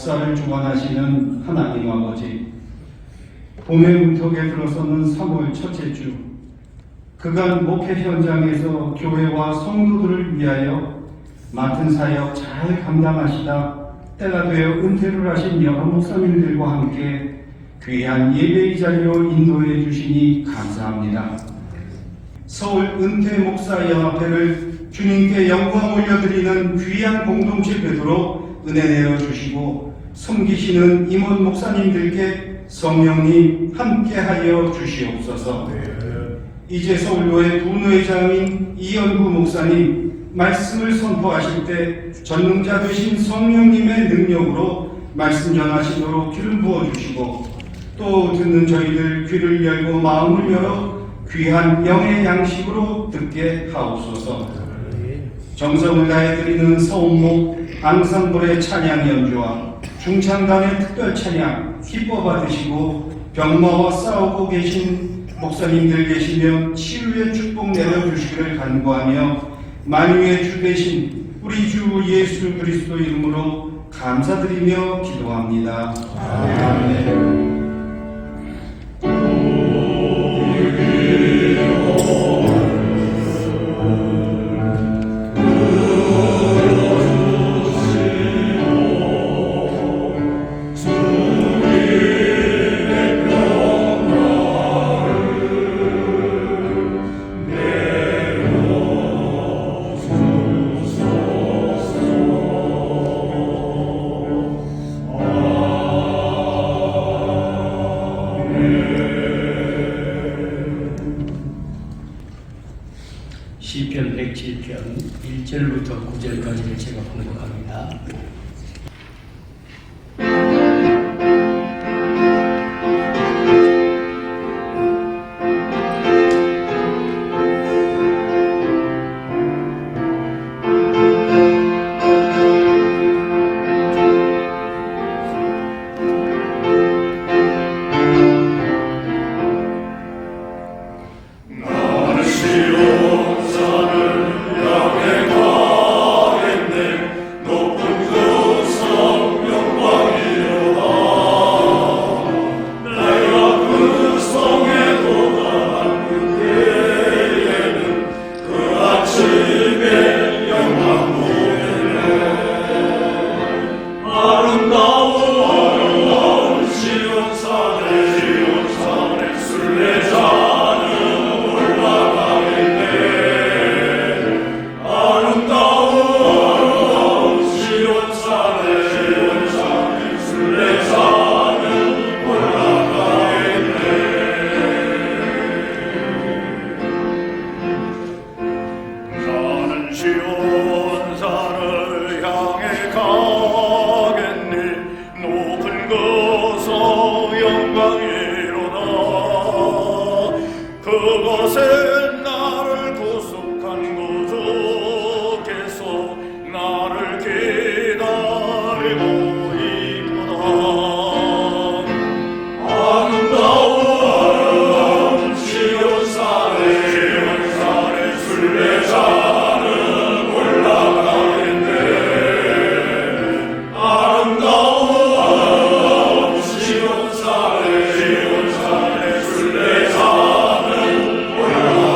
역사를 주관하시는 하나님 아버지, 봄의 문턱에 들어서는 3월 첫째 주, 그간 목회 현장에서 교회와 성도들을 위하여 맡은 사역 잘 감당하시다 때가 되어 은퇴를 하신 여러 목사님들과 함께 귀한 예배의 자리로 인도해 주시니 감사합니다. 서울 은퇴 목사 연합회를 주님께 영광 올려드리는 귀한 공동체 되도록 은혜 내어 주시고 섬기시는 임원 목사님들께 성령님 함께하여 주시옵소서. 이제 서울교회 분회장인 이연구 목사님 말씀을 선포하실 때 전능자 되신 성령님의 능력으로 말씀 전하시도록 기름 부어주시고 또 듣는 저희들 귀를 열고 마음을 열어 귀한 영의 양식으로 듣게 하옵소서. 정성을 다해 드리는 서운목 앙상블의 찬양 연주와 중창단의 특별 찬양 기뻐 받으시고 병마와 싸우고 계신 목사님들 계시면 치유의 축복 내려주시기를 간구하며 만유의 주 되신 우리 주 예수 그리스도 이름으로 감사드리며 기도합니다. 아멘. 시편 107편 1절부터 9절까지를 제가 공독합니다. 그것은 나를 구속한 구주께서 나를 기다리고 있구나. 아름다운 시온산에 순례자는 올라가겠네. 아름다운 시온산에 순례자는 올라가겠네.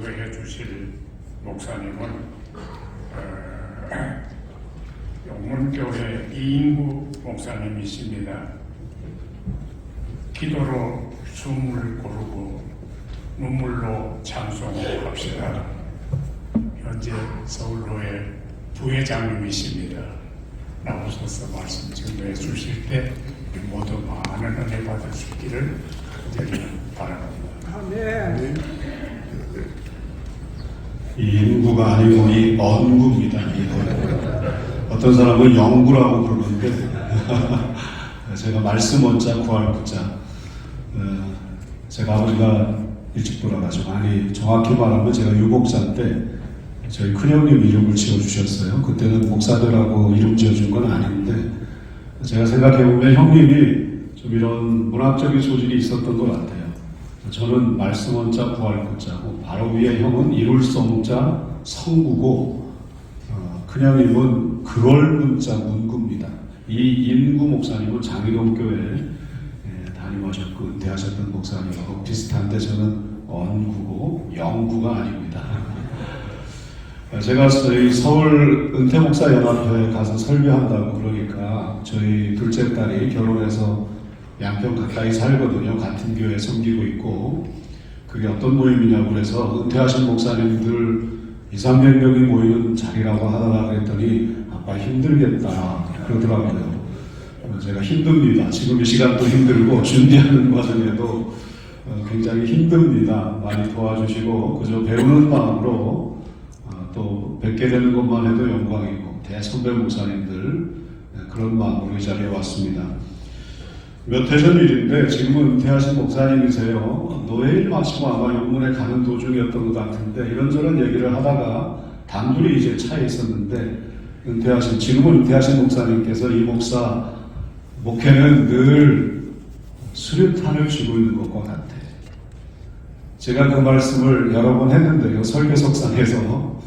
설교해 주실 목사님은 용문교회 이인구 목사님이십니다. 기도로 숨을 고르고 눈물로 찬송합시다. 현재 서울로의 부회장님이십니다. 나오셔서 말씀 전해 주실 때 우리 모두 많은 은혜 받을 수 있기를 간절히 바랍니다. 이 인구가 아니고 이 언구입니다. 이 어떤 사람은 영구라고 부르는데 제가 말씀 원자 구할 구자. 제가 아버지가 일찍 돌아가시고, 아니 정확히 말하면 제가 유복자 때 저희 큰형님 이름을 지어주셨어요. 그때는 목사들하고 이름 지어준 건 아닌데, 제가 생각해보면 형님이 좀 이런 문학적인 소질이 있었던 것 같아요. 저는 말씀 원자 구할 구자고, 바로 위에 형은 이룰 성자 성구고, 큰형님은 그럴 문자 문구입니다. 이 인구 목사님은 장희동 교회에 담임하셨고 은퇴하셨던 목사님하고 비슷한데 저는 언구고 영구가 아닙니다. 제가 저희 서울 은퇴목사연합회에 가서 설교한다고 그러니까 저희 둘째 딸이 결혼해서 양평 가까이 살거든요. 같은 교회에 섬기고 있고, 그게 어떤 모임이냐고 그래서 은퇴하신 목사님들 200~300명이 모이는 자리라고 하다가 그랬더니 아빠 힘들겠다 그러더라고요. 제가 힘듭니다. 지금 이 시간도 힘들고 준비하는 과정에도 굉장히 힘듭니다. 많이 도와주시고 그저 배우는 마음으로 또 뵙게 되는 것만 해도 영광이고, 대선배 목사님들 그런 마음으로 이 자리에 왔습니다. 몇 해 전 일인데 지금은 은퇴하신 목사님이세요. 노예일 마치고 아마 영문에 가는 도중이었던 것 같은데 이런저런 얘기를 하다가 단둘이 이제 차에 있었는데 지금은 은퇴하신 목사님께서 이 목사 목회는 늘 수류탄을 쥐고 있는 것과 같아. 제가 그 말씀을 여러 번 했는데요. 설교석상에서.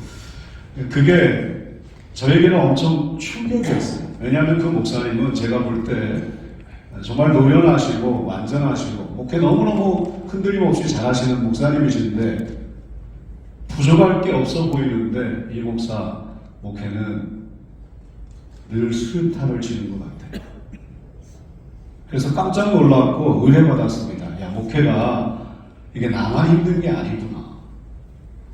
그게 저에게는 엄청 충격이었어요. 왜냐하면 그 목사님은 제가 볼 때 정말 노련하시고 완전하시고 목회 너무너무 흔들림 없이 잘하시는 목사님이신데 부족할 게 없어 보이는데 이 목사 목회는 늘 수류탄을 쥐는 것 같아요. 그래서 깜짝 놀랐고 은혜받았습니다. 야, 목회가 이게 나만 힘든 게 아니구나.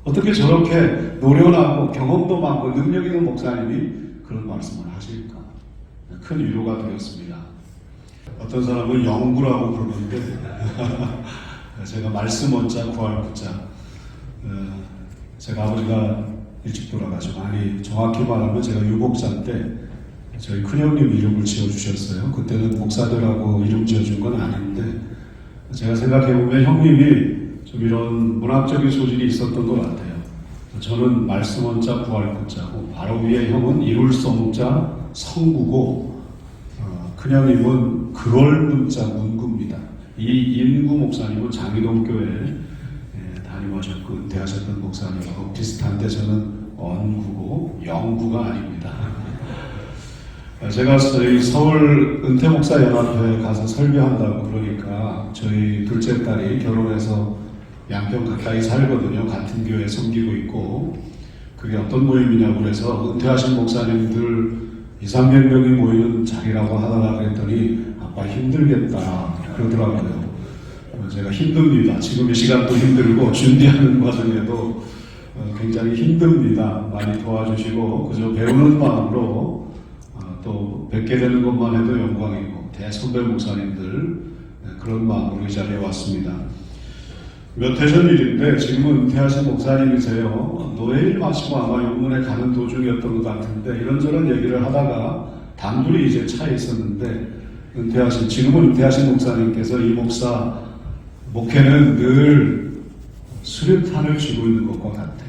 어떻게 저렇게 노련하고 경험도 많고 능력 있는 목사님이 그런 말씀을 하실까? 큰 위로가 되었습니다. 어떤 사람은 영구라고 부르는데 제가 말씀 원자 구할 구자. 제가 아버지가 일찍 돌아가시고, 아니 정확히 말하면 제가 유복자 때 저희 큰형님 이름을 지어주셨어요. 그때는 목사들하고 이름 지어준 건 아닌데, 제가 생각해보면 형님이 좀 이런 문학적인 소질이 있었던 것 같아요. 저는 말씀 원자 구할 구자고, 바로 위에 형은 이룰 성자 성구고, 큰형님은 그럴 문자 문구입니다. 이 인구 목사님은 장희동 교회에 담임하셨고 은퇴하셨던 목사님하고 비슷한데 저는 언구고 영구가 아닙니다. 제가 저희 서울 은퇴목사연합회에 가서 설교한다고 그러니까 저희 둘째 딸이 결혼해서 양평 가까이 살거든요. 같은 교회에 섬기고 있고, 그게 어떤 모임이냐고 그래서 은퇴하신 목사님들 200~300명이 모이는 자리라고 하다가 그랬더니 아빠 힘들겠다 그러더라고요. 제가 힘듭니다. 지금 이 시간도 힘들고 준비하는 과정에도 굉장히 힘듭니다. 많이 도와주시고 그저 배우는 마음으로 또 뵙게 되는 것만 해도 영광이고, 대선배 목사님들 그런 마음으로 이 자리에 왔습니다. 몇 해 전 일인데 지금은 은퇴하신 목사님이세요. 노예일 마치고 아마 영문에 가는 도중이었던 것 같은데 이런저런 얘기를 하다가 단둘이 이제 차에 있었는데 지금은 은퇴하신 목사님께서 이 목사 목회는 늘 수류탄을 쥐고 있는 것과 같아.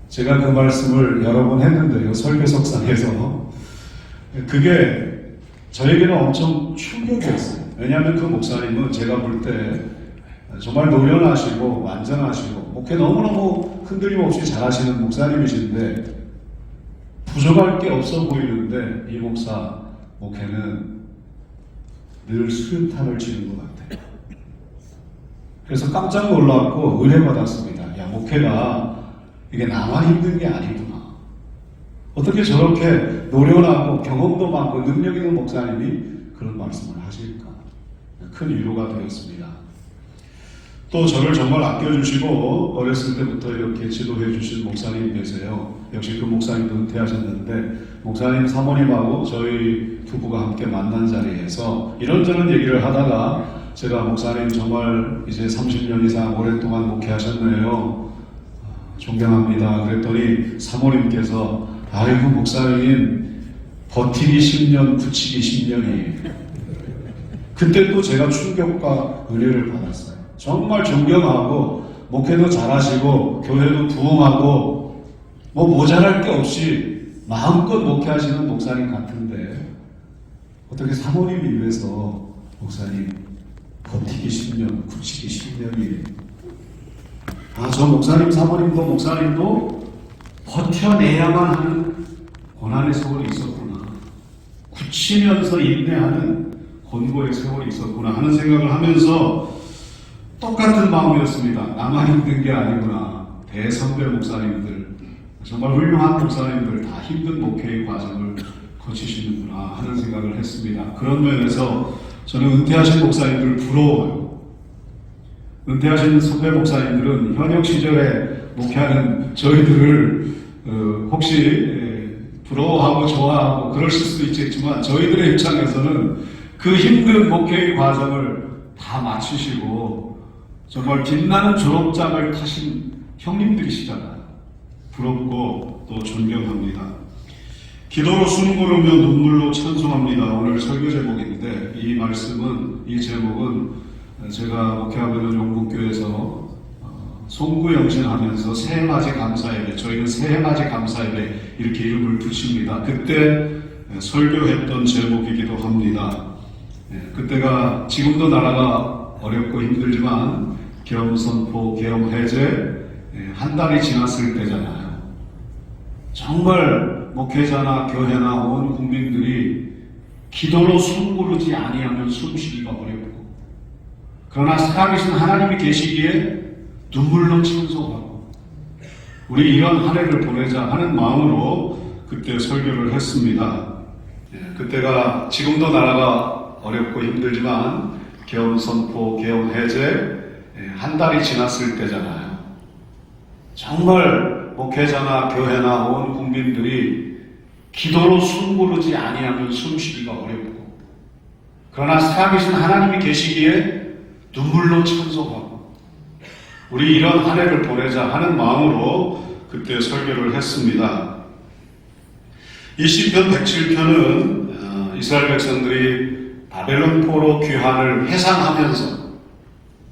제가 그 말씀을 여러 번 했는데요. 설교석상에서. 그게 저에게는 엄청 충격이었어요. 왜냐하면 그 목사님은 제가 볼 때 정말 노련하시고 완전하시고 목회 너무너무 흔들림 없이 잘하시는 목사님이신데 부족할 게 없어 보이는데 이 목사 목회는 늘 수류탄을 쥐는 것 같아요. 그래서 깜짝 놀랐고 은혜받았습니다. 야, 목회가 이게 나만 힘든 게 아니구나. 어떻게 저렇게 노련하고 경험도 많고 능력 있는 목사님이 그런 말씀을 하실까? 큰 위로가 되었습니다. 또 저를 정말 아껴주시고 어렸을 때부터 이렇게 지도해 주신 목사님 계세요. 역시 그 목사님도 은퇴하셨는데 목사님 사모님하고 저희 부부가 함께 만난 자리에서 이런저런 얘기를 하다가 제가 목사님 정말 이제 30년 이상 오랫동안 목회하셨네요. 존경합니다. 그랬더니 사모님께서 아이고 목사님 버티기 10년 굳히기 10년이에요. 그때 또 제가 충격과 은혜를 받았어요. 정말 존경하고 목회도 잘하시고 교회도 부흥하고 뭐 모자랄 게 없이 마음껏 목회하시는 목사님 같은데 어떻게 사모님이 위해서 목사님 버티기 10년, 굳히기 10년이에요. 저 목사님 사모님도 목사님도 버텨내야만 하는 고난의 세월이 있었구나. 굳히면서 인내하는 곤고의 세월이 있었구나 하는 생각을 하면서 똑같은 마음이었습니다. 나만 힘든 게 아니구나. 대선배 목사님들, 정말 훌륭한 목사님들 다 힘든 목회의 과정을 거치시는구나 하는 생각을 했습니다. 그런 면에서 저는 은퇴하신 목사님들 부러워요. 은퇴하신 선배 목사님들은 현역 시절에 목회하는 저희들을 혹시 부러워하고 좋아하고 그러실 수도 있겠지만 저희들의 입장에서는 그 힘든 목회의 과정을 다 마치시고 정말 빛나는 졸업장을 타신 형님들이시잖아요. 부럽고 또 존경합니다. 기도로 숨 고르며 눈물로 찬송합니다. 오늘 설교 제목인데 이 말씀은, 이 제목은 제가 목회하고 있는 용국교회에서 송구영신하면서 새해맞이 감사예배, 저희는 새해맞이 감사예배 이렇게 이름을 붙입니다. 그때 설교했던 제목이기도 합니다. 그때가 지금도 나라가 어렵고 힘들지만 계엄 선포, 계엄 해제 한 달이 지났을 때잖아요. 정말 목회자나 교회나 온 국민들이 기도로 숨 고르지 아니하면 숨쉬기가 어렵고 그러나 살아계신 하나님이 계시기에 눈물로 찬송하고 우리 이런 한 해를 보내자 하는 마음으로 그때 설교를 했습니다. 그때가 지금도 나라가 어렵고 힘들지만 계엄 선포, 계엄 해제 한 달이 지났을 때잖아요. 정말 목회자나 교회나 온 국민들이 기도로 숨 고르지 아니하면 숨쉬기가 어렵고 그러나 살아계신 하나님이 계시기에 눈물로 찬송하고 우리 이런 한 해를 보내자 하는 마음으로 그때 설교를 했습니다. 이 시편 107편은 이스라엘 백성들이 바벨론 포로 귀환을 회상하면서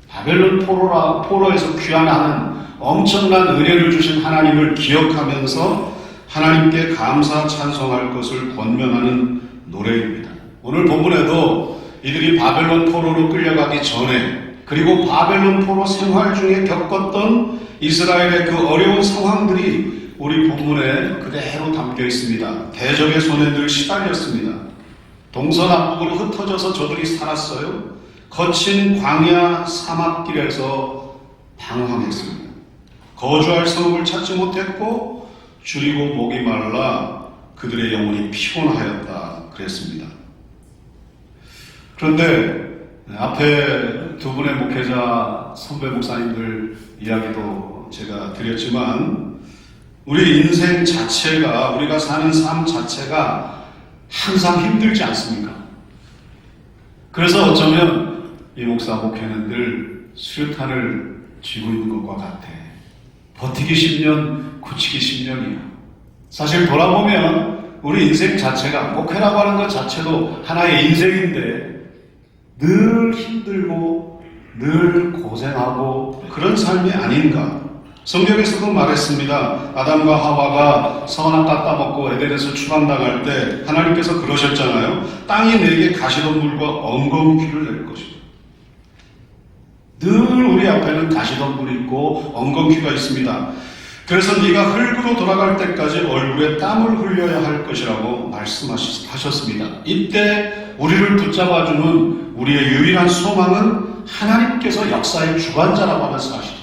바벨론 포로에서 귀환하는 엄청난 은혜를 주신 하나님을 기억하면서 하나님께 감사 찬송할 것을 권면하는 노래입니다. 오늘 본문에도 이들이 바벨론 포로로 끌려가기 전에 그리고 바벨론 포로 생활 중에 겪었던 이스라엘의 그 어려운 상황들이 우리 본문에 그대로 담겨 있습니다. 대적의 손에 늘 시달렸습니다. 동서남북으로 흩어져서 저들이 살았어요. 거친 광야 사막길에서 방황했습니다. 거주할 성읍을 찾지 못했고 줄이고 목이 말라 그들의 영혼이 피곤하였다 그랬습니다. 그런데 앞에 두 분의 목회자 선배 목사님들 이야기도 제가 드렸지만 우리 인생 자체가, 우리가 사는 삶 자체가 항상 힘들지 않습니까? 그래서 어쩌면 이 목사 목회는 늘 수류탄을 쥐고 있는 것과 같아. 버티기 10년, 굳히기 10년이야. 사실 돌아보면 우리 인생 자체가, 목회라고 하는 것 자체도 하나의 인생인데 늘 힘들고 늘 고생하고 그런 삶이 아닌가. 성경에서도 말했습니다. 아담과 하와가 선악 따먹고 에덴에서 추방당할 때 하나님께서 그러셨잖아요. 땅이 내게 가시덤불과 엉겅퀴를 낼 것이다. 늘 우리 앞에는 가시덤불이 있고 엉겅퀴가 있습니다. 그래서 네가 흙으로 돌아갈 때까지 얼굴에 땀을 흘려야 할 것이라고 말씀하셨습니다. 이때 우리를 붙잡아주는 우리의 유일한 소망은 하나님께서 역사의 주관자라고 하는 사실이죠.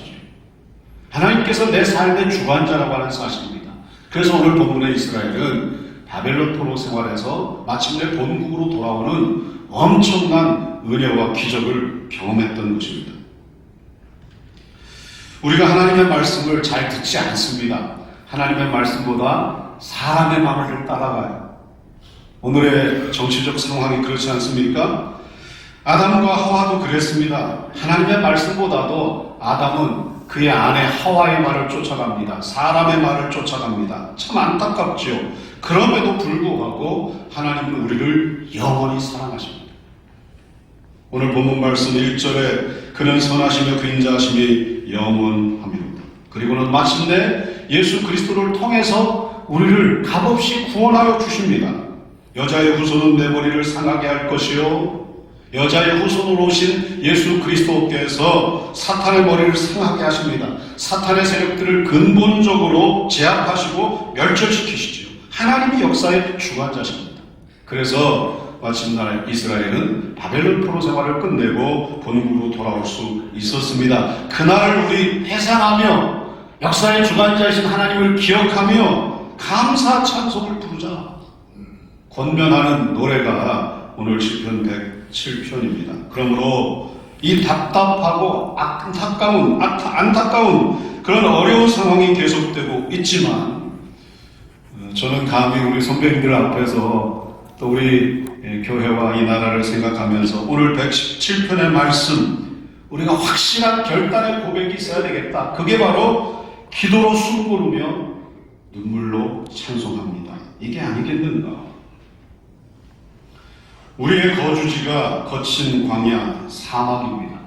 하나님께서 내 삶의 주관자라고 하는 사실입니다. 그래서 오늘 본문의 이스라엘은 바벨론 포로 생활에서 마침내 본국으로 돌아오는 엄청난 은혜와 기적을 경험했던 것입니다. 우리가 하나님의 말씀을 잘 듣지 않습니다. 하나님의 말씀보다 사람의 말을 따라가요. 오늘의 정치적 상황이 그렇지 않습니까? 아담과 하와도 그랬습니다. 하나님의 말씀보다도 아담은 그의 아내 하와의 말을 쫓아갑니다. 사람의 말을 쫓아갑니다. 참 안타깝지요. 그럼에도 불구하고 하나님은 우리를 영원히 사랑하십니다. 오늘 본문 말씀 1절에 그는 선하시며 그인자하심이 영원함이로다. 그리고는 마침내 예수 그리스도를 통해서 우리를 값없이 구원하여 주십니다. 여자의 후손은 내 머리를 상하게 할 것이요 여자의 후손으로 오신 예수 그리스도께서 사탄의 머리를 상하게 하십니다. 사탄의 세력들을 근본적으로 제압하시고 멸절시키시지요. 하나님이 역사의 주관자십니다. 그래서 마침날 이스라엘은 바벨론 포로 생활을 끝내고 본국으로 돌아올 수 있었습니다. 그날 우리 회상하며 역사의 주관자이신 하나님을 기억하며 감사 찬송을 부르자. 권면하는 노래가 오늘 시편 107편입니다. 그러므로 이 답답하고 안타까운 그런 어려운 상황이 계속되고 있지만 저는 감히 우리 선배님들 앞에서 또 우리 교회와 이 나라를 생각하면서 오늘 117편의 말씀 우리가 확실한 결단의 고백이 있어야 되겠다. 그게 바로 기도로 숨고르며 눈물로 찬송합니다. 이게 아니겠는가? 우리의 거주지가 거친 광야 사막입니다.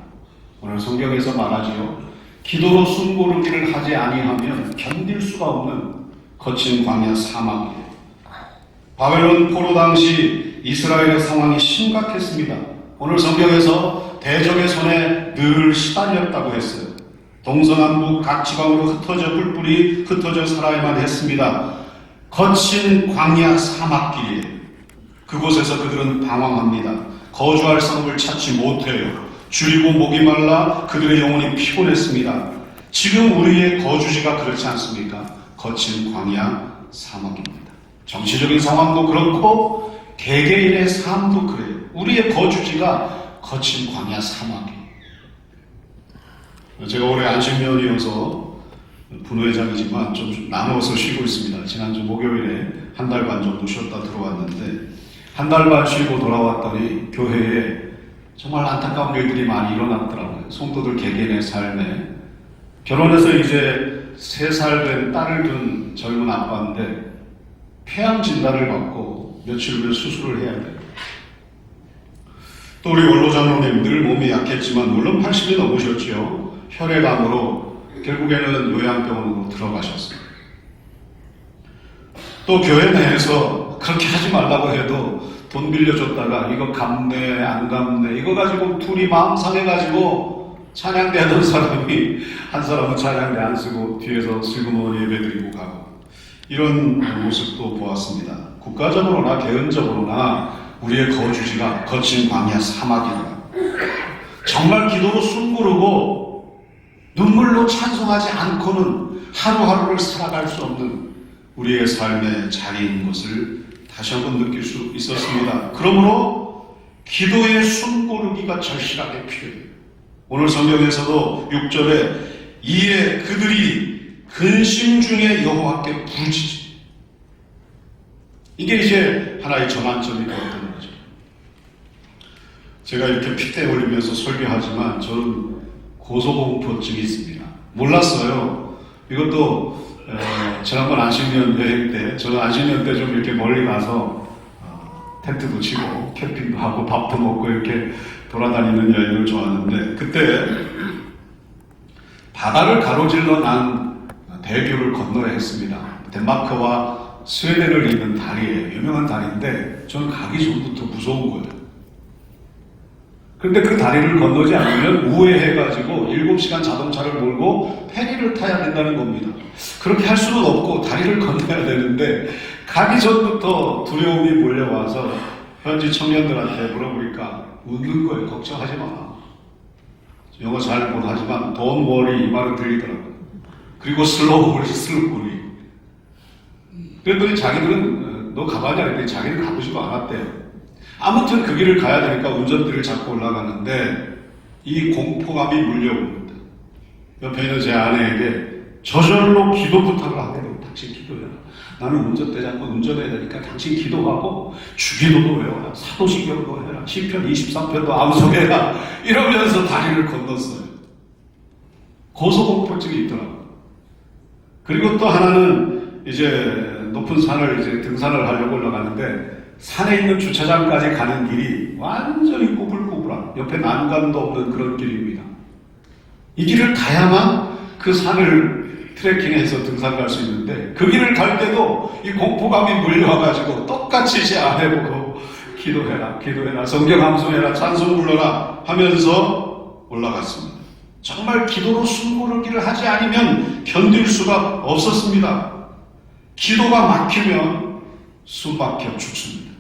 오늘 성경에서 말하지요. 기도로 숨고르기를 하지 아니하면 견딜 수가 없는 거친 광야 사막이에요. 바벨론 포로 당시 이스라엘의 상황이 심각했습니다. 오늘 성경에서 대적의 손에 늘 시달렸다고 했어요. 동서남북 각 지방으로 흩어져 뿔뿔이 흩어져 살아야만 했습니다. 거친 광야 사막길이에요. 그곳에서 그들은 방황합니다. 거주할 성을 찾지 못해요. 줄이고 목이 말라 그들의 영혼이 피곤했습니다. 지금 우리의 거주지가 그렇지 않습니까? 거친 광야 사막입니다. 정치적인 상황도 그렇고 개개인의 삶도 그래요. 우리의 거주지가 거친 광야 사막이에요. 제가 올해 안식년이어서 분회장이지만 좀 나누어서 쉬고 있습니다. 지난주 목요일에 한 달 반 정도 쉬었다 들어왔는데 한 달 반 쉬고 돌아왔더니 교회에 정말 안타까운 일들이 많이 일어났더라고요. 성도들 개개인의 삶에 결혼해서 이제 3살 된 딸을 둔 젊은 아빠인데 폐암 진단을 받고 며칠 후에 수술을 해야 돼요. 또 우리 원로장로님 늘 몸이 약했지만 물론 80이 넘으셨지요. 혈액암으로 결국에는 요양병원으로 들어가셨어요. 또 교회 내에서 그렇게 하지 말라고 해도 돈 빌려줬다가 이거 갚네 안 갚네 이거 가지고 둘이 마음 상해가지고 찬양대 하던 사람이 한 사람은 찬양대 안 쓰고 뒤에서 슬그머니 예배드리고 가고 이런 모습도 보았습니다. 국가적으로나 개인적으로나 우리의 거주지가 거친 광야 사막이다. 정말 기도로 숨고르고 눈물로 찬송하지 않고는 하루하루를 살아갈 수 없는 우리의 삶의 자리인 것을 다시 한번 느낄 수 있었습니다. 그러므로 기도의 숨고르기가 절실하게 필요해요. 오늘 성경에서도 6절에 이에 그들이 근심 중에 여호와께 부르짖지. 이게 이제 하나의 전환점이 되었던 거죠. 제가 이렇게 핏대 올리면서 설교하지만 저는 고소공포증이 있습니다. 몰랐어요. 이것도 지난번 안식년 여행 때 저는 안식년 때 좀 이렇게 멀리 가서 텐트도 치고 캠핑도 하고 밥도 먹고 이렇게 돌아다니는 여행을 좋아하는데 그때 바다를 가로질러 난 대교를 건너야 했습니다. 덴마크와 스웨덴을 잇는 다리에 유명한 다리인데 저는 가기 전부터 무서운 거예요. 그런데 그 다리를 건너지 않으면 우회해가지고 7시간 자동차를 몰고 페리를 타야 된다는 겁니다. 그렇게 할 수는 없고 다리를 건너야 되는데 가기 전부터 두려움이 몰려와서 현지 청년들한테 물어보니까 웃는 거예요. 걱정하지 마. 영어 잘 못하지만 Don't worry 이 말은 들리더라고요. 그리고 슬로우리. 그랬더니 자기들은 너 가봤냐? 그랬더니 자기는 가보지도 않았대요. 아무튼 그 길을 가야 되니까 운전대를 잡고 올라가는데 이 공포감이 물려옵니다. 옆에 있는 제 아내에게 저절로 기도 부탁을 하게 되고, 당신 기도해라. 나는 운전대 잡고 운전해야 되니까 당신 기도하고 주기도도 외워라. 사도신경도 해라. 시편 23편도 암송해라. 이러면서 다리를 건넜어요. 고소공포증이 있더라고요. 그리고 또 하나는 이제 높은 산을 이제 등산을 하려고 올라가는데 산에 있는 주차장까지 가는 길이 완전히 꼬불꼬불한, 옆에 난간도 없는 그런 길입니다. 이 길을 가야만 그 산을 트레킹해서 등산 갈 수 있는데 그 길을 갈 때도 이 공포감이 물려와가지고 똑같이 제 아내 보고 기도해라, 성경 암송해라, 찬송 불러라 하면서 올라갔습니다. 정말 기도로 숨고르기를 하지 않으면 견딜 수가 없었습니다. 기도가 막히면 숨 막혀 죽습니다.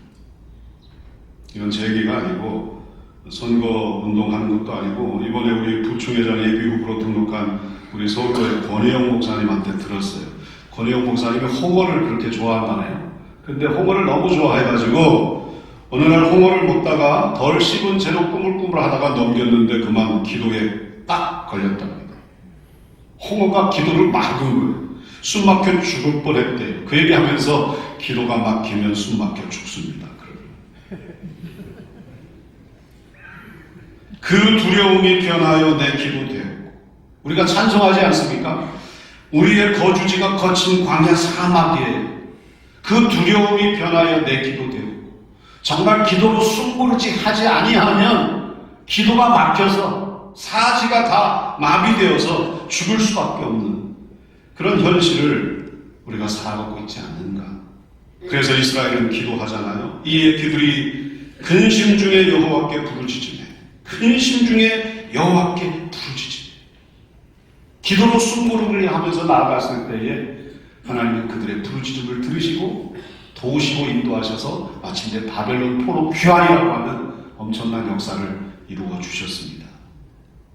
이건 제 얘기가 아니고 선거 운동하는 것도 아니고 이번에 우리 부총회장 예비후보로 등록한 우리 서울의 권혜영 목사님한테 들었어요. 권혜영 목사님이 홍어를 그렇게 좋아한다네요. 근데 홍어를 너무 좋아해가지고 어느 날 홍어를 먹다가 덜 씹은 채로 꾸물꾸물 하다가 넘겼는데 그만 기도에 딱 걸렸답니다. 홍어가 기도를 막은 거예요. 숨 막혀 죽을 뻔했대요. 그 얘기하면서 기도가 막히면 숨 막혀 죽습니다. 그 두려움이 변하여 내 기도 되었고, 우리가 찬송하지 않습니까? 우리의 거주지가 거친 광야 사막이에요. 그 두려움이 변하여 내 기도 되었고, 정말 기도로 숨고르지 하지 아니하면 기도가 막혀서 사지가 다 마비되어서 죽을 수밖에 없는 그런 현실을 우리가 살아가고 있지 않는가. 그래서 이스라엘은 기도하잖아요. 이에 그들이 근심 중에 여호와께 부르짖으며, 근심 중에 여호와께 부르짖으며 기도로 숨고르기를 하면서 나아갔을 때에 하나님은 그들의 부르짖음을 들으시고 도우시고 인도하셔서 마침내 바벨론 포로 귀환이라고 하는 엄청난 역사를 이루어 주셨습니다.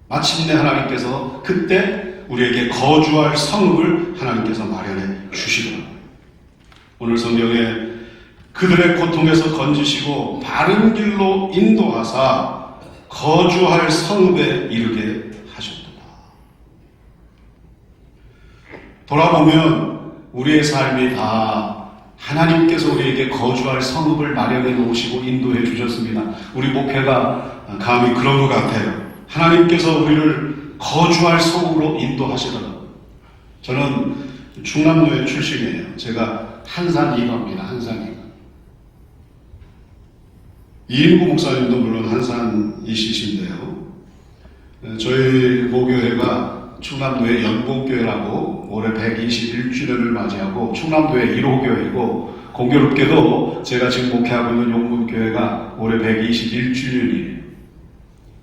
마침내 하나님께서 그때 우리에게 거주할 성읍을 하나님께서 마련해 주시더라고요. 오늘 성경에 그들의 고통에서 건지시고 바른 길로 인도하사 거주할 성읍에 이르게 하셨도다. 돌아보면 우리의 삶이 다 하나님께서 우리에게 거주할 성읍을 마련해 놓으시고 인도해 주셨습니다. 우리 목회가 감히 그런 것 같아요. 하나님께서 우리를 거주할 성읍으로 인도하시더라고요. 저는 충남도의 출신이에요. 제가 한산 이가입니다. 한산 이가. 이인구 목사님도 물론 한산이시신데요. 저희 모교회가 충남도의 연봉교회라고 올해 121주년을 맞이하고 충남도의 1호교회이고, 공교롭게도 제가 지금 목회하고 있는 용문교회가 올해 121주년이에요.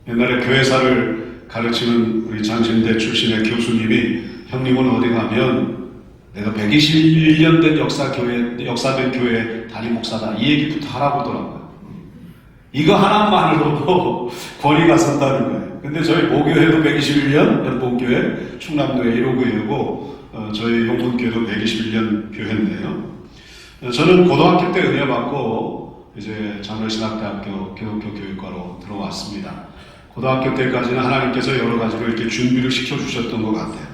옛날에 교회사를 가르치는 우리 장신대 출신의 교수님이 형님은 어디 가면 내가 121년 된 역사된 교회 담임 목사다, 이 얘기부터 하라고 하더라고요. 이거 하나만으로도 권위가 선다는 거예요. 근데 저희 모교회도 121년 연봉교회, 충남도의 1호교회고 저희 용문교회도 121년 교회인데요. 저는 고등학교 때 은혜 받고 이제 장로신학대학교 기독교 교육과로 들어왔습니다. 고등학교 때까지는 하나님께서 여러 가지로 이렇게 준비를 시켜주셨던 것 같아요.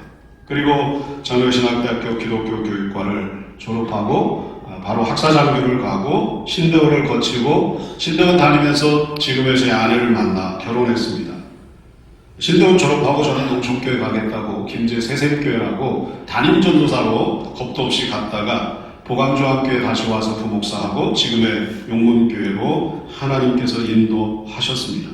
그리고 장로신학대학교 기독교 교육과를 졸업하고 바로 학사장교를 가고 신대원을 거치고 신대원 다니면서 지금의 제 아내를 만나 결혼했습니다. 신대원 졸업하고 저는 농촌교회 가겠다고 김제 새샘교회라고 담임전도사로 겁도 없이 갔다가 보감조합교회 다시 와서 부목사하고 지금의 용문교회로 하나님께서 인도하셨습니다.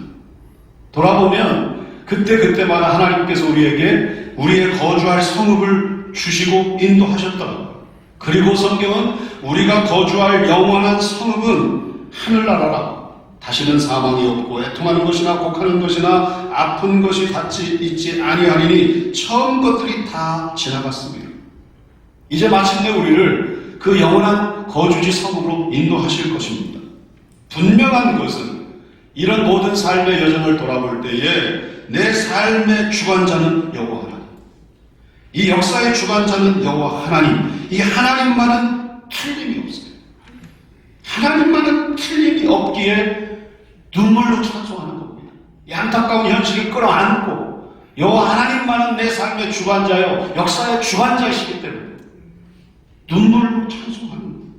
돌아보면 그때마다 하나님께서 우리에게 우리의 거주할 성읍을 주시고 인도하셨더라고요. 그리고 성경은 우리가 거주할 영원한 성읍은 하늘나라라. 다시는 사망이 없고 애통하는 것이나 곡하는 것이나 아픈 것이 닿지 있지 아니하리니 처음 것들이 다 지나갔습니다. 이제 마침내 우리를 그 영원한 거주지 성읍으로 인도하실 것입니다. 분명한 것은 이런 모든 삶의 여정을 돌아볼 때에 내 삶의 주관자는 여호와 하나님, 이 역사의 주관자는 여호와 하나님. 이 하나님만은 틀림이 없어요. 하나님만은 틀림이 없기에 눈물로 찬송하는 겁니다. 이 안타까운 현실을 끌어안고 여호와 하나님만은 내 삶의 주관자요 역사의 주관자이시기 때문에 눈물로 찬송하는 겁니다.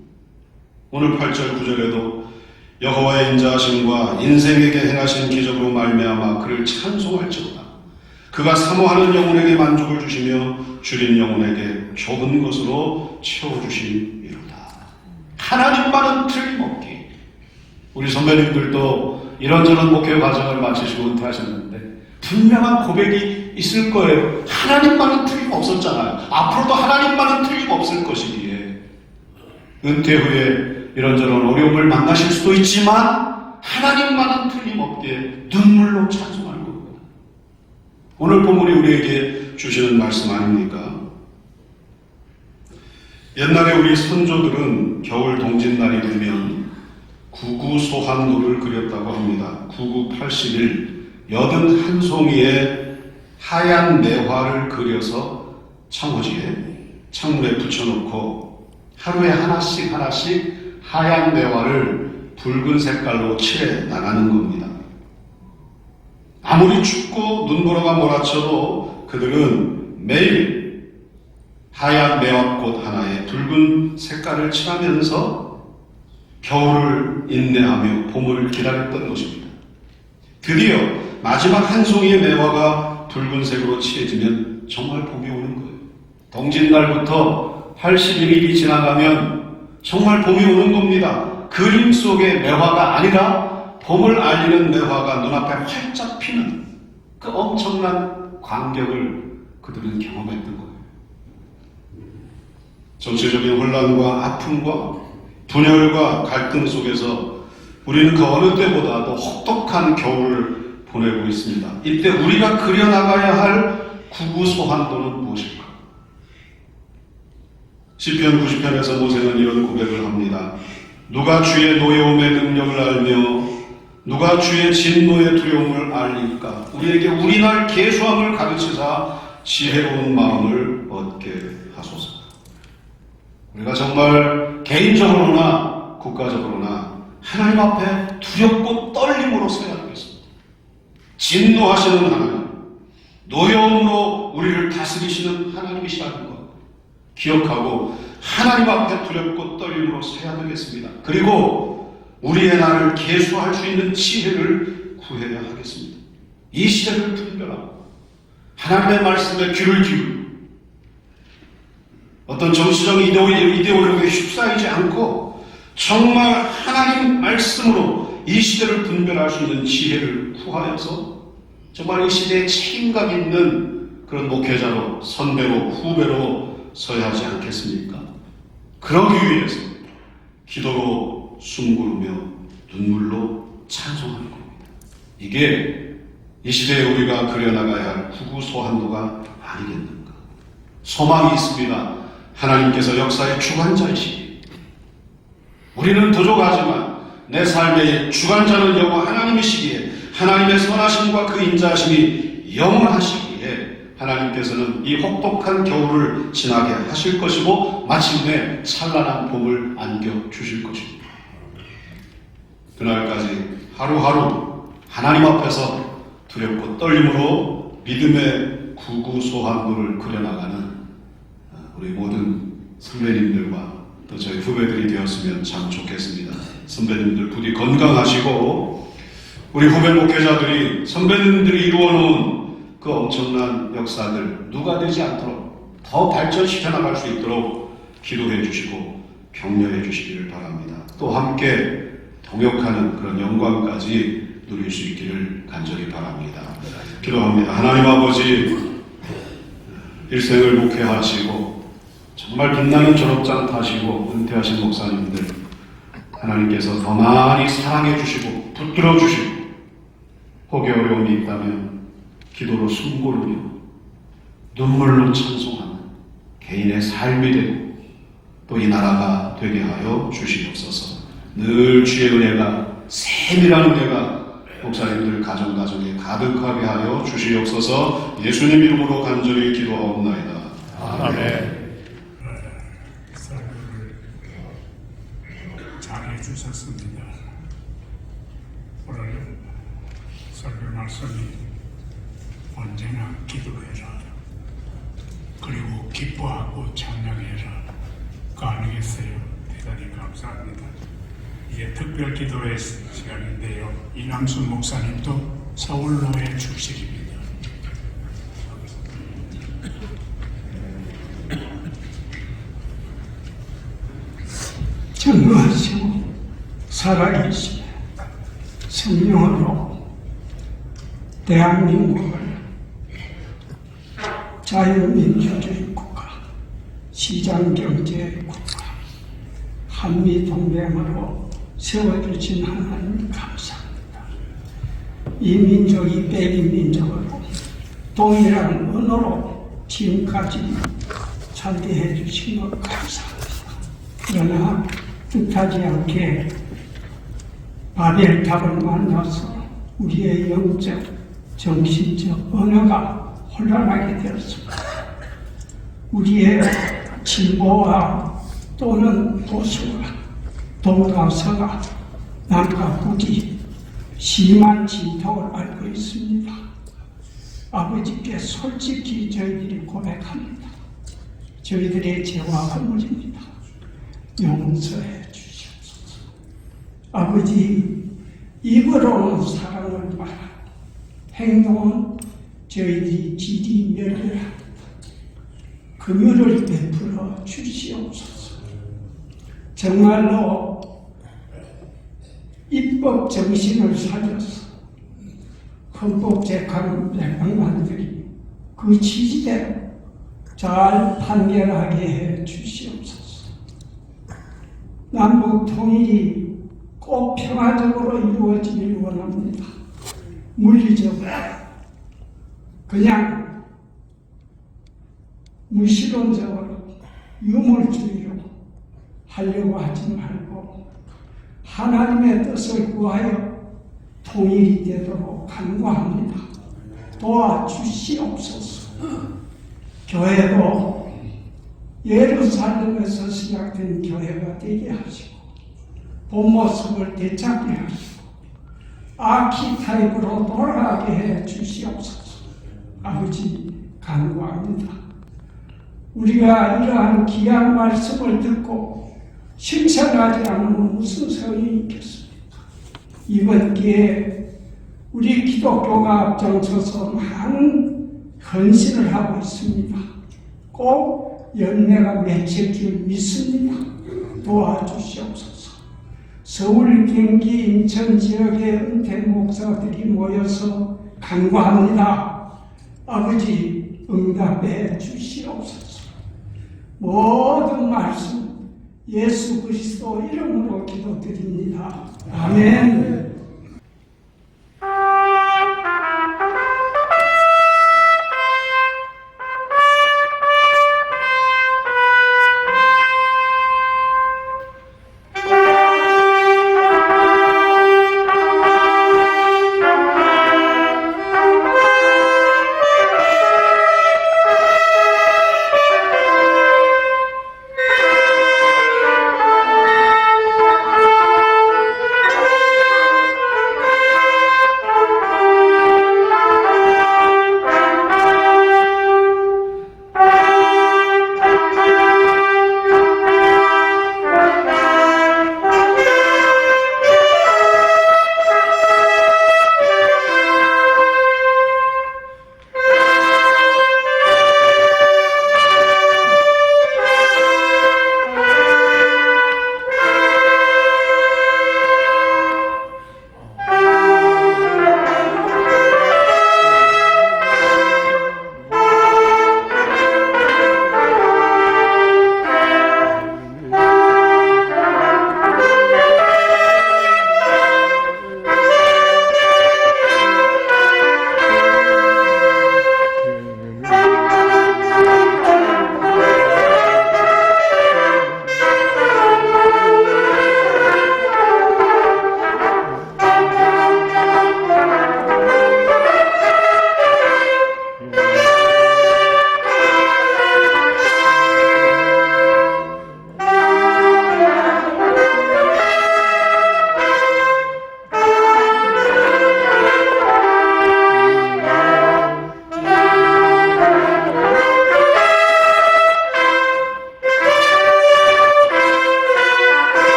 오늘 8절 9절에도 여호와의 인자하심과 인생에게 행하신 기적으로 말미암아 그를 찬송할지어다. 그가 사모하는 영혼에게 만족을 주시며 줄인 영혼에게 좁은 것으로 채워주심이로다. 하나님만은 틀림없기. 우리 선배님들도 이런저런 목회 과정을 마치시고 은퇴하셨는데 분명한 고백이 있을 거예요. 하나님만은 틀림없었잖아요. 앞으로도 하나님만은 틀림없을 것이기에 은퇴 후에 이런저런 어려움을 만나실 수도 있지만 하나님만은 틀림없게 눈물로 찬송하는 겁니다. 오늘 본문이 우리에게 주시는 말씀 아닙니까? 옛날에 우리 선조들은 겨울 동짓날이 되면 구구소환도를 그렸다고 합니다. 구구 81, 81송이의 하얀 매화를 그려서 창호지에 창문에 붙여놓고 하루에 하나씩 하얀 매화를 붉은 색깔로 칠해 나가는 겁니다. 아무리 춥고 눈보라가 몰아쳐도 그들은 매일 하얀 매화꽃 하나에 붉은 색깔을 칠하면서 겨울을 인내하며 봄을 기다렸던 것입니다. 드디어 마지막 한 송이의 매화가 붉은색으로 칠해지면 정말 봄이 오는 거예요. 동짓날부터 81일이 지나가면 정말 봄이 오는 겁니다. 그림 속의 매화가 아니라 봄을 알리는 매화가 눈앞에 활짝 피는 그 엄청난 광경을 그들은 경험했던 거예요. 정치적인 혼란과 아픔과 분열과 갈등 속에서 우리는 그 어느 때보다도 혹독한 겨울을 보내고 있습니다. 이때 우리가 그려나가야 할 구구소환도는 무엇일까? 시편 90편에서 모세는 이런 고백을 합니다. 누가 주의 노여움의 능력을 알며 누가 주의 진노의 두려움을 알릴까? 우리에게 우리날 계수함을 가르치사 지혜로운 마음을 얻게 하소서. 우리가 정말 개인적으로나 국가적으로나 하나님 앞에 두렵고 떨림으로 서야 하겠습니다. 진노하시는 하나님, 노여움으로 우리를 다스리시는 하나님이시라는 것 기억하고 하나님 앞에 두렵고 떨림으로 서야 되겠습니다. 그리고 우리의 나를 계수할 수 있는 지혜를 구해야 하겠습니다. 이 시대를 분별하고 하나님의 말씀에 귀를 기울이고 어떤 정치적 이데올로기에 휩싸이지 않고 정말 하나님 말씀으로 이 시대를 분별할 수 있는 지혜를 구하여서 정말 이 시대에 책임감 있는 그런 목회자로 선배로 후배로 서야 하지 않겠습니까? 그러기 위해서 기도로 숨구르며 눈물로 찬송하는 겁니다. 이게 이 시대에 우리가 그려나가야 할 구구소환도가 아니겠는가? 소망이 있습니다. 하나님께서 역사의 주관자이시기. 우리는 부족하지만 내 삶의 주관자는 여호와 하나님이시기에 하나님의 선하심과 그 인자하심이 영원하시기에 하나님께서는 이 혹독한 겨울을 지나게 하실 것이고 마침내 찬란한 봄을 안겨주실 것입니다. 그날까지 하루하루 하나님 앞에서 두렵고 떨림으로 믿음의 구구소환도를 그려나가는 우리 모든 선배님들과 또 저희 후배들이 되었으면 참 좋겠습니다. 선배님들 부디 건강하시고 우리 후배 목회자들이 선배님들이 이루어놓은 그 엄청난 역사들 누가 되지 않도록 더 발전시켜 나갈 수 있도록 기도해 주시고 격려해 주시기를 바랍니다. 또 함께 동역하는 그런 영광까지 누릴 수 있기를 간절히 바랍니다. 기도합니다. 하나님 아버지 일생을 목회하시고 정말 빛나는 졸업장 타시고 은퇴하신 목사님들 하나님께서 더 많이 사랑해 주시고 붙들어 주시고 혹여 어려움이 있다면 기도로 숨고르며 눈물로 찬송하는 개인의 삶이 되고 또 이 나라가 되게 하여 주시옵소서. 늘 주의 은혜가 세밀한 은혜가 목사님들 가정에 가득하게 하여 주시옵소서. 예수님 이름으로 간절히 기도하옵나이다. 아멘. 설교를 잘해 주셨습니다. 오늘 설교 말씀이 언제나 기도해라, 그리고 기뻐하고 찬양해라 가 아니겠어요? 대단히 감사합니다. 이제 특별 기도의 시간인데요. 이남순 목사님도 서울로의 출신입니다. 전능하시고 살아계시며 성령으로 대한민국을 자유민주주의 국가, 시장경제 국가, 한미동맹으로 세워주신 하나님 감사합니다. 이 민족이 백인 민족으로 동일한 언어로 지금까지 살게 해주신 것 감사합니다. 그러나 뜻하지 않게 바벨탑을 만나서 우리의 영적, 정신적 언어가 혼란하게 되었습니다. 우리의 진보와 또는 보수가, 동과 서가, 남과 북이 심한 진통을 앓고 있습니다. 아버지께 솔직히 저희들이 고백합니다. 저희들의 죄와 허물입니다. 용서해 주시옵소서. 아버지, 입으로는 사랑을 말하고 행동은 저희들이 지리 멸렬합니다. 긍휼을 베풀어 주시옵소서. 정말로 입법 정신을 살려서 헌법 재판관들이 그 취지대로 잘 판결하게 해 주시옵소서. 남북 통일이 꼭 평화적으로 이루어지길 원합니다. 물리적으로 그냥 무실론적으로 유물주의로 하려고 하지 말고 하나님의 뜻을 구하여 통일이 되도록 간구합니다. 도와주시옵소서. 교회도 예루살렘에서 시작된 교회가 되게 하시고 본 모습을 되찾게 하시고 아키타입으로 돌아가게 해 주시옵소서. 아버지 간구합니다. 우리가 이러한 귀한 말씀을 듣고 실천하지 않으면 무슨 소용이 있겠습니까? 이번 기회에 우리 기독교가 앞장서서 많은 헌신을 하고 있습니다. 꼭 열매가 맺힐 줄 믿습니다. 도와주시옵소서. 서울, 경기, 인천 지역의 은퇴 목사들이 모여서 간구합니다. 아버지 응답해 주시옵소서. 모든 말씀 예수 그리스도 이름으로 기도드립니다. 아멘.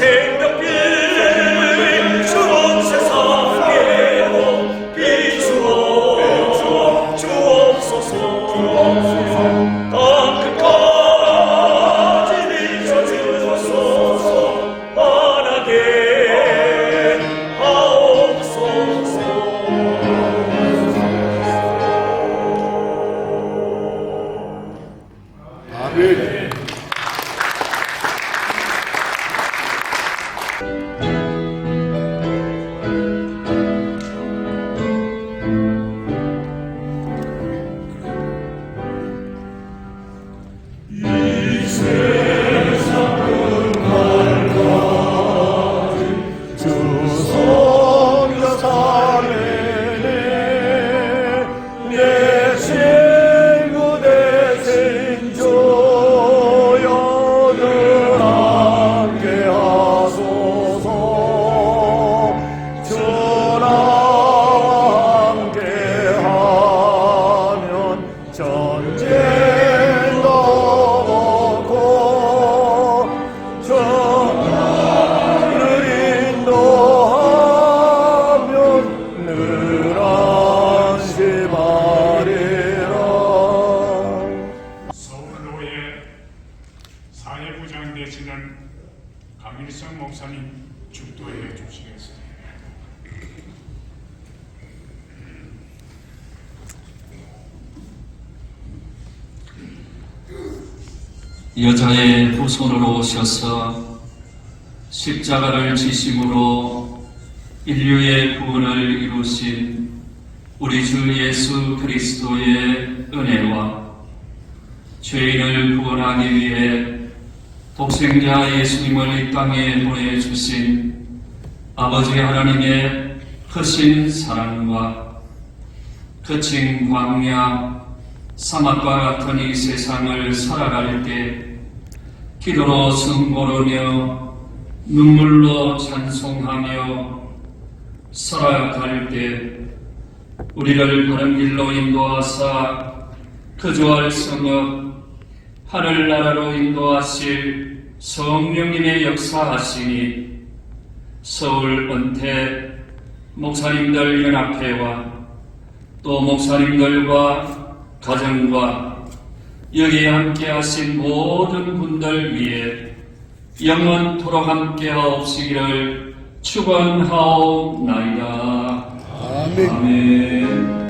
새벽빛 주온 세상에 비추어 주옵소서 땅 끝까지 비춰주소서 만하게 하옵소서. 주성여 살래네 내 친구 대신 조연을 함께 하소서. 주랑 함께 하면 전쟁 넘었고 주를 인도하면 늘 안심하리라. 서울로의 사회부장 되시는 강일성 목사님 축도해 주시겠습니다. 여자의 후손으로 오셔서 십자가를 지심으로 인류의 구원을 이루신 우리 주 예수 그리스도의 은혜와 죄인을 구원하기 위해 독생자 예수님을 이 땅에 보내주신 아버지 하나님의 크신 사랑과 거친 광야 사막과 같은 이 세상을 살아갈 때 기도로 승고르며 눈물로 찬송하며 살아갈 때 우리를 바른 길로 인도하사 거주할 성읍 하늘나라로 인도하실 성령님의 역사하시니 서울 은퇴 목사님들 연합회와 또 목사님들과 가정과 여기에 함께 하신 모든 분들 위해 영원토록 함께 하옵시기를 축원하옵나이다. 아멘.